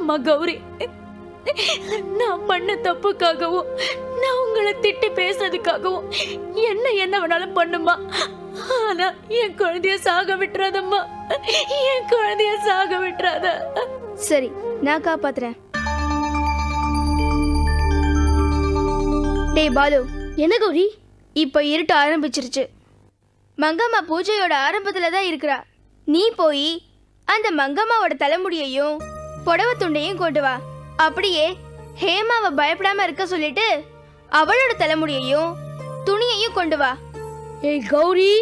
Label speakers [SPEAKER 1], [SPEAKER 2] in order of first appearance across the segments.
[SPEAKER 1] ஆமா கௌரி, நான் பண்ண தப்புக்காகவும் நான் உங்களை திட்டி பேசுறதுக்காகவும் என்ன வேணாலும் பண்ணுமா. ஆனா என் குழந்தைய சாக விட்டுறாதம்மா, என் குழந்தைய சாக விட்டுறாத.
[SPEAKER 2] சரி, நான் காப்பாத்துறேன். டேய் பாலு.
[SPEAKER 3] என்ன கௌரி?
[SPEAKER 2] இப்ப இருட்ட ஆரம்பிச்சிருச்சு. மங்கம்மா பூஜையோட ஆரம்பத்துல தான் இருக்கிறா. நீ போய் அந்த மங்கம்மாவோட தலைமுடியையும் புடவை துண்டையும் கொண்டு வா. அப்படியே ஹேமாவை பயப்படாம இருக்க சொல்லிட்டு அவளோட தலைமுடியையும் துணியையும் கொண்டு வா.
[SPEAKER 3] ஏய் கௌரி,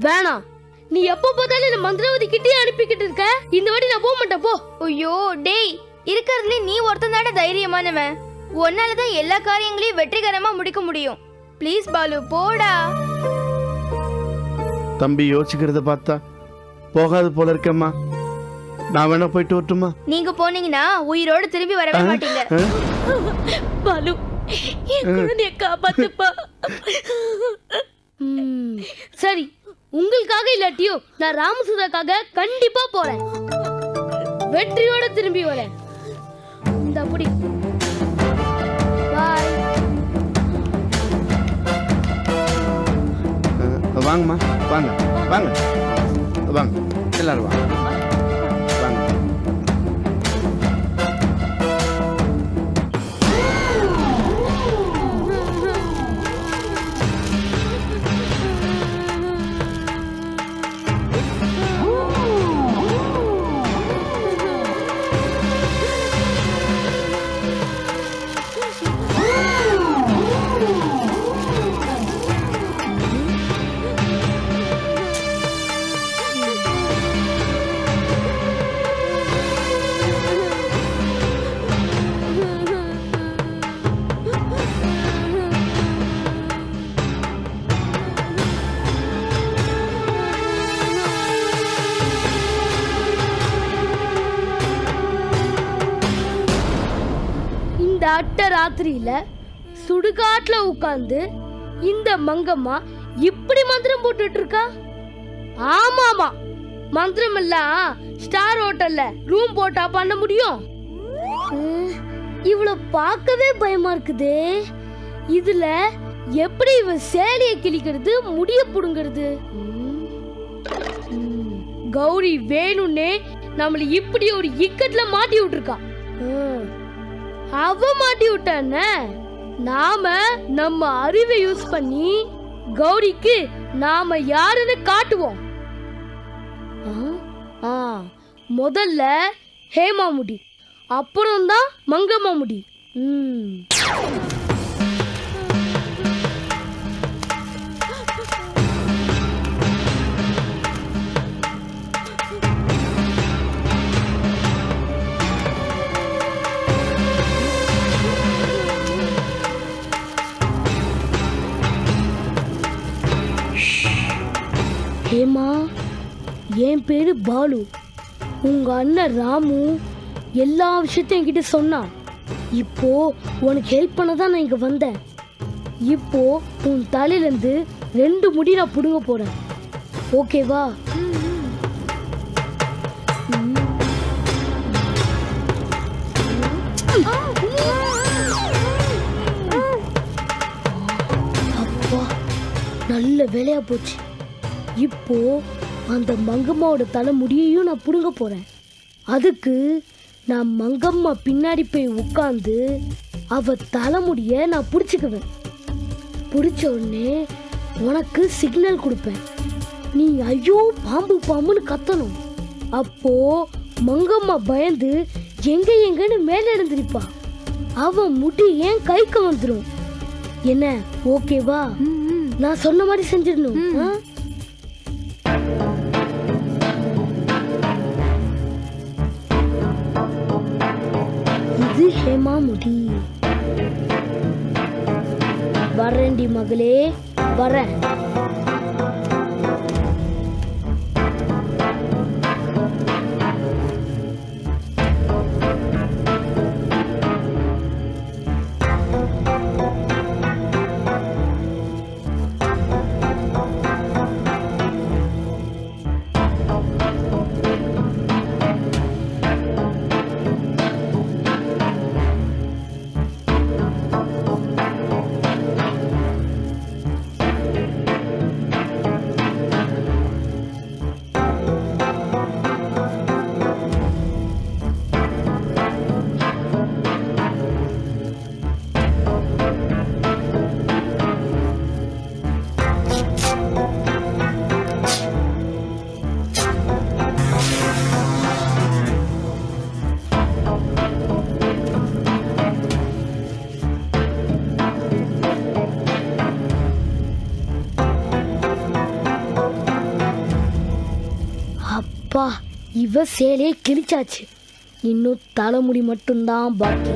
[SPEAKER 3] வேணாம். நீ எப்ப பார்த்தாலும் இந்த மந்திரவாதி கிட்டே அனுப்பிக்கிட்டு இருக்க. இந்த வாட்டி நான் போக மாட்டேன், போ.
[SPEAKER 2] ஐயோ டேய், இருக்கிறதுல நீ ஒருத்தன் தானே தைரியமானவன். உன்னாலதான் எல்லா காரியங்களையும் வெற்றிகரமா முடிக்க முடியும். ப்ளீஸ் பாலு, போடா.
[SPEAKER 4] தம்பி யோசிக்கிறத பார்த்தா போகாது போல இருக்கேம்மா. நான் வேணா போயிட்டு வரட்டுமா?
[SPEAKER 2] நீங்க போனீங்கன்னா உயிரோடு திரும்பி வரவே மாட்டீங்க.
[SPEAKER 1] பாலு, என் குழந்தைய காப்பாத்துப்பா.
[SPEAKER 3] சரி, உங்களுக்காக இல்லாட்டியும் நான் ராமசுதாக்காக கண்டிப்பா போறேன். வெற்றியோட திரும்பி வரேன். இந்த அப்படி பாய்.
[SPEAKER 4] வாங்கம்மா, வாங்க வாங்க வாங்க, எல்லாரும் வாங்க வாங்க.
[SPEAKER 3] அட்ட ராத்திரியில சுடுகாட்டுல உட்கார்ந்து இந்த மங்கம்மா இப்படி மந்திரம் போட்டுட்டு இருக்கா. ஆமாமா, மந்திரம் எல்லாம் ஸ்டார் ஹோட்டல்ல ரூம் போட்டா பண்ண முடியும். இவ்வளவு பார்க்கவே பயமா இருக்குது. இதுல எப்படி இவ சேலைய கிழிக்கிறது, முடிய புடுங்கிறது? கௌரி வேணும்னே நம்மள இப்படி ஒரு இக்கட்ல மாட்டி விட்டுருக்கா. அவ மாட்டி விட்டான. நாம நம்ம அறிவை யூஸ் பண்ணி கௌரிக்கு நாம யாருன்னு காட்டுவோம். முதல்ல ஹேமா முடி, அப்புறம் தான் மங்கம்மா முடி. ஹேமா, என் பேரு பாலு. உங்க அண்ணன் ராமு எல்லா விஷயத்தையும் என்கிட்ட சொன்னான். இப்போ உனக்கு ஹெல்ப் பண்ண தான் நான் இங்க வந்தேன். இப்போ உன் தலையிலேருந்து 2 முடி நான் புடுங்க போறேன். ஓகேவா? அப்பா, நல்ல வேலையா போச்சு. இப்போ அந்த மங்கம்மாவோட தலை முடியையும் நான் புடுங்க போறேன். அதுக்கு நான் மங்கம்மா பின்னாடி போய் உட்காந்து அவ தலைமுடிய நான் பிடிச்சிக்குவேன். பிடிச்ச உடனே உனக்கு சிக்னல் கொடுப்பேன். நீ ஐயோ பாம்பு பாம்புன்னு கத்தணும். அப்போ மங்கம்மா பயந்து எங்க எங்கன்னு மேல எழுந்திருப்பா. அவ முடி என் கைக்கு வந்துடும். என்ன, ஓகேவா? நான் சொன்ன மாதிரி செஞ்சிடணும். இது ஹேமா முடி. வரேன்டி மகளே, வரேன். அப்பா, இவ சேலையே கிழிச்சாச்சு. இன்னும் தலைமுடி மட்டும்தான் பாக்கி.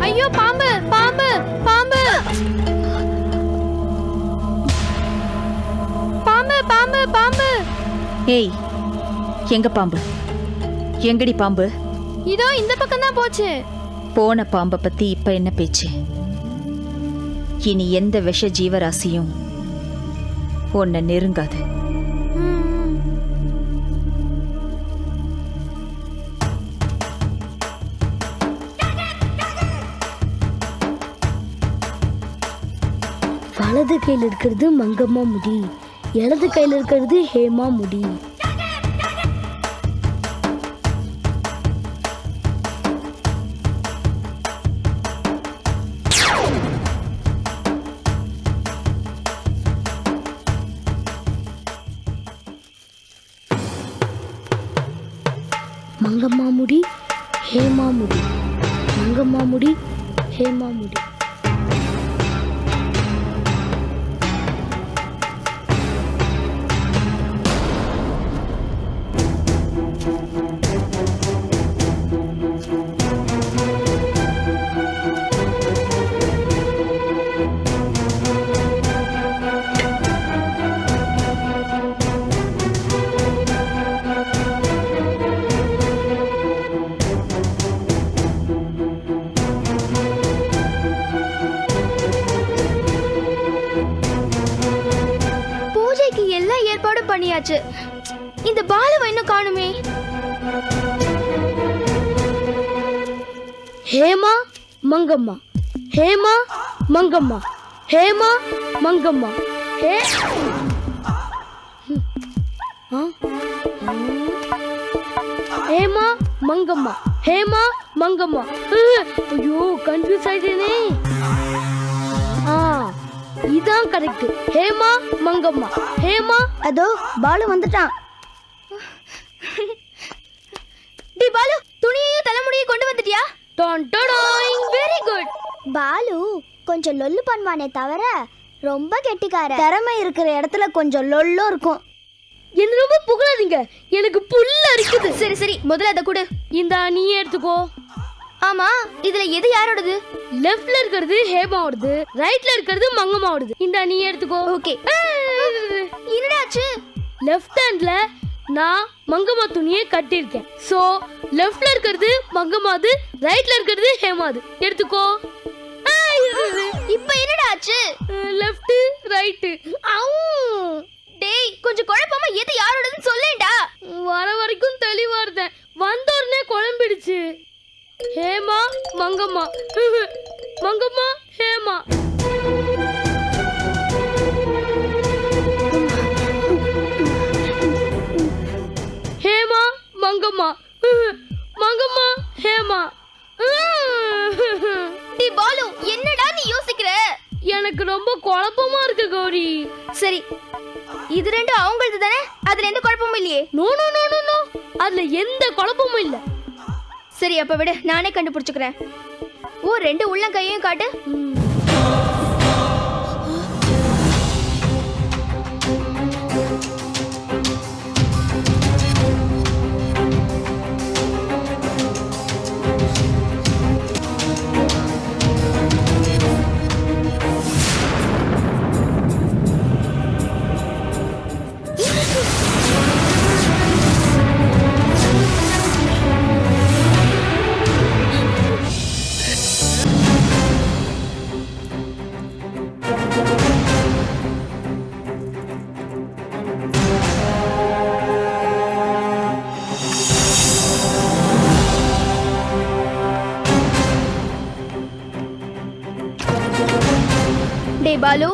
[SPEAKER 2] ஐயோ, பாம்பு பாம்பு பாம்பு பாம்பு பாம்பு பாம்பு.
[SPEAKER 5] ஏய், எங்க பாம்பு? எங்கடி பாம்பு?
[SPEAKER 2] இதோ இந்த பக்கம் தான் போச்சு.
[SPEAKER 5] போன பாம்பை பத்தி இப்ப என்ன பேச்சு? இனி எந்த விஷ ஜீவராசியும் உன்னை நெருங்காது.
[SPEAKER 3] வலது கையில் இருக்கிறது மங்கம்மா முடி, இடது கையில் இருக்கிறது ஹேமா முடி. மங்கம்மா முடி, ஹேமா முடி, மங்கம்மா முடி, ஹேமா முடி.
[SPEAKER 2] பூஜைக்கு எல்லா ஏற்பாடும் பண்ணியாச்சு. இந்த பாலுவை இன்னும் காணுமே.
[SPEAKER 3] ஹேமா மங்கம்மா, ஹேமா மங்கம்மா, ஹேமா மங்கம்மா, ஹே ஆ? ஹேமா மங்கம்மா, ஹேமா மங்கம்மா. ஐயோ, கன்ஃபியூஸ் ஆயிட்டேனே. இதான் கரெக்ட். ஹேமா மங்கம்மா, ஹேமா.
[SPEAKER 2] அதோ பாலு வந்துட்டான். டி பாலு, துணியையும் தலைமுடியையும் கொண்டு வந்துட்டியா? Very good.
[SPEAKER 6] பாலு கொஞ்சம் லொல்லு பண்ணுவானே தவிர ரொம்ப கெட்டிக்கார. திறமை இருக்கிற இடத்துல கொஞ்சம் லொல்லும் இருக்கும்.
[SPEAKER 3] என்ன ரொம்ப புகழாதீங்க, எனக்கு புல்ல அரிக்குது.
[SPEAKER 2] சரி சரி, முதல்ல அதை கொடு.
[SPEAKER 3] இந்த நீ எடுத்துக்கோ.
[SPEAKER 2] ஆமா, இதுல எது யாரோடது?
[SPEAKER 3] லெஃப்ட்ல இருக்கிறது ஹேமாவோடது, ரைட்ல இருக்கிறது மங்கம்மாவோடது. இந்த நீ எடுத்துக்கோ.
[SPEAKER 2] ஓகே. என்னடாச்சு?
[SPEAKER 3] லெஃப்ட் ஹேண்ட்ல நான் மங்கம்மா துணியை கட்டியிருக்கேன். சோ லெஃப்ட்ல இருக்கிறது மங்கம்மாது, ரைட்ல இருக்கிறது ஹேமாது. எடுத்துக்கோ.
[SPEAKER 2] இப்போ என்னடாச்சு?
[SPEAKER 3] Left right.
[SPEAKER 2] டேய், கொஞ்சம் குழப்பமா எது யாரோடதுன்னு சொல்லேன்டா.
[SPEAKER 3] வர வரைக்கும் தெளிவா இருந்தேன், வந்த உடனே குழம்பிடுச்சு. ஹேமா மங்கம்மா, மங்கம்மா ஹேமா. ஹேமா மங்கம்மா, மங்கம்மா ஹேமா.
[SPEAKER 2] டி பாலு, என்னடா நீ யோசிக்கிற?
[SPEAKER 3] எனக்கு ரொம்ப குழப்பமா இருக்கு கௌரி.
[SPEAKER 2] சரி, இது ரெண்டும் அவங்களது தானே? அதுல எந்த குழப்பமும் இல்லையே?
[SPEAKER 3] No no no no no, அதுல எந்த குழப்பமும் இல்ல.
[SPEAKER 2] சரி, அப்ப விடு, நானே கண்டுபிடிச்சுக்கிறேன். ஓ, ரெண்டு உள்ளங்கையையும் காட்டு. ஏய் பாலு,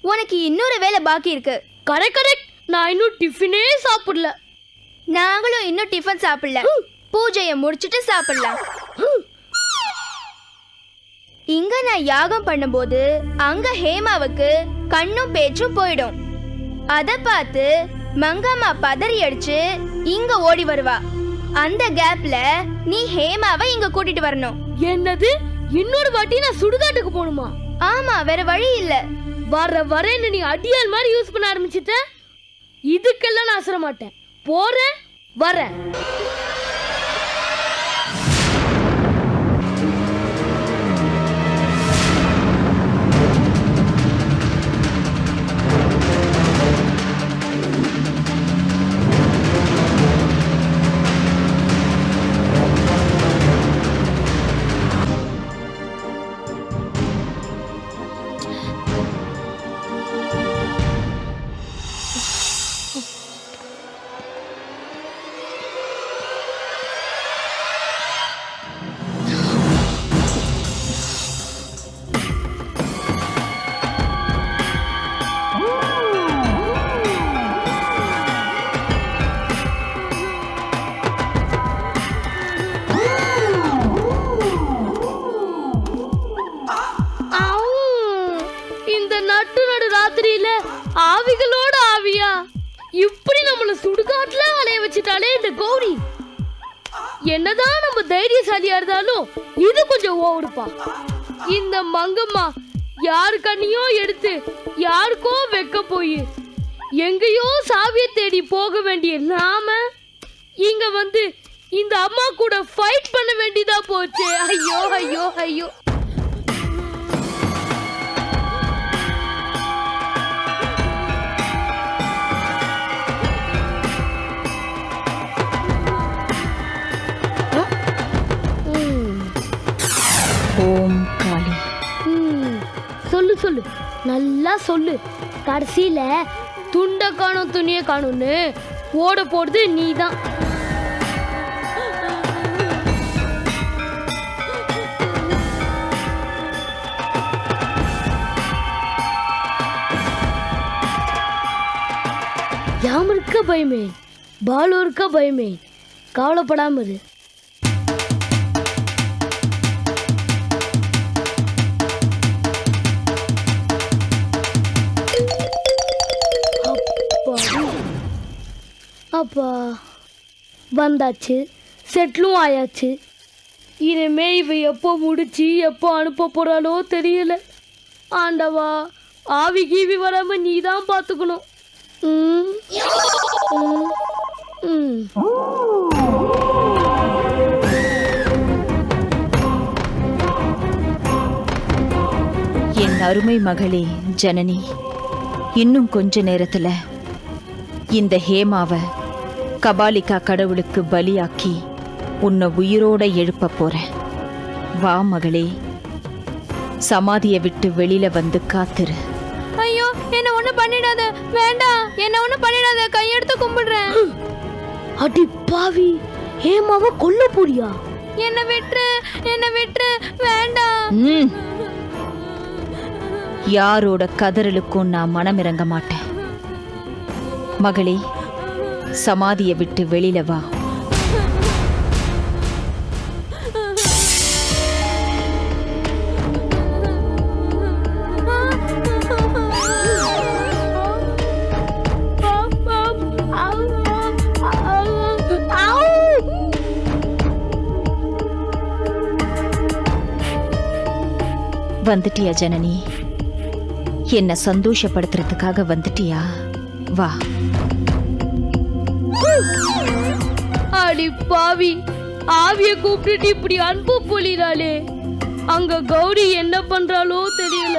[SPEAKER 2] உனக்கு இன்னொரு வேலை பாக்கி இருக்கு.
[SPEAKER 3] கரெக்ட். நான் இன்னும் டிஃபனே சாப்பிடல.
[SPEAKER 2] நாங்களும் இன்னும் டிஃபன் சாப்பிடல. பூஜையை முடிச்சிட்டு சாப்பிடலாம். இங்க நான் யாகம் பண்ணும்போது அங்க ஹேமாவுக்கு கண்ணும் பேச்சும் போயிடும். அத பார்த்து மங்கம்மா பதறி அடிச்சு இங்க ஓடி வருவா. அந்த கேப்ல நீ ஹேமாவை இங்க கூட்டிட்டு வரணும்.
[SPEAKER 3] என்னது? இன்னொரு வாட்டி நான் சுடுகாட்டுக்கு போகணுமா?
[SPEAKER 2] ஆமா, வேற வழி இல்ல.
[SPEAKER 3] வரேன்னு நீ அடியால் மாதிரி யூஸ் பண்ண ஆரம்பிச்சிட்ட. இதுக்கெல்லாம் நான் அசர மாட்டேன். போறேன், வரேன். ஆவிகளோட ஆவியா இப்படி நம்மள சுடுகாட்டுல அலைய வச்சுட்டாலே இந்த கௌரி. என்னதான் நம்ம தைரியசாலியா இருந்தாலும் இது கொஞ்சம் ஓடுப்பா. இந்த மங்கம்மா யாரு கண்ணியோ எடுத்து யாருக்கோ வைக்க போய் எங்கேயோ சாவிய தேடி போக வேண்டிய நாம இங்க வந்து இந்த அம்மா கூட ஃபைட் பண்ண வேண்டியதா போச்சு. ஐயோ ஐயோ ஐயோ.
[SPEAKER 5] ஓம் காளி.
[SPEAKER 3] சொல்லு நல்லா சொல்லு. கடைசியில துண்ட காணும் துணிய காணும்னு ஓட போடுது நீதான். யாம் இருக்க பயமே, பாலு இருக்க பயமே, கவலைப்படாம இரு. அப்பா வந்தாச்சு, செட்டிலும் ஆயாச்சு. இனிமே இவ எப்போ முடிச்சு எப்போ அனுப்ப போறாளோ தெரியல. ஆண்டவா, ஆவி கீவி வராம நீ தான் பார்த்துக்கணும்.
[SPEAKER 5] என் அருமை மகளே ஜனனி, இன்னும் கொஞ்ச நேரத்துல இந்த ஹேமாவை கபாலிகா கடவுளுக்கு பலியாக்கி உன்னை உயிரோட எழுப்ப போறேன். வா மகளே, சமாதியை விட்டு வெளியில வந்து காத்துரு.
[SPEAKER 2] ஐயோ, என்ன ஒண்ணு பண்ணிடாத, வேண்டாம், என்ன ஒண்ணு பண்ணிடாத, கையெடுத்து கும்பிடுறேன்.
[SPEAKER 3] அடி பாவி, ஹேமாவை கொல்ல போறியா?
[SPEAKER 2] என்ன விட்டுரு, வேண்டாம்.
[SPEAKER 5] யாரோட கதறலுக்கும் நான் மனமிறங்க மாட்டேன். மகளே, சமாதியை விட்டு வெளியில வா. வந்துட்டியா ஜனனி? என்ன சந்தோஷப்படுத்துறதுக்காக வந்துட்டியா? வா.
[SPEAKER 3] அடி பாவி, ஆவிய கூப்பிட்டு இப்படி அன்பு பொழிறாளே. அங்க கௌரி என்ன பண்றாளோ தெரியல.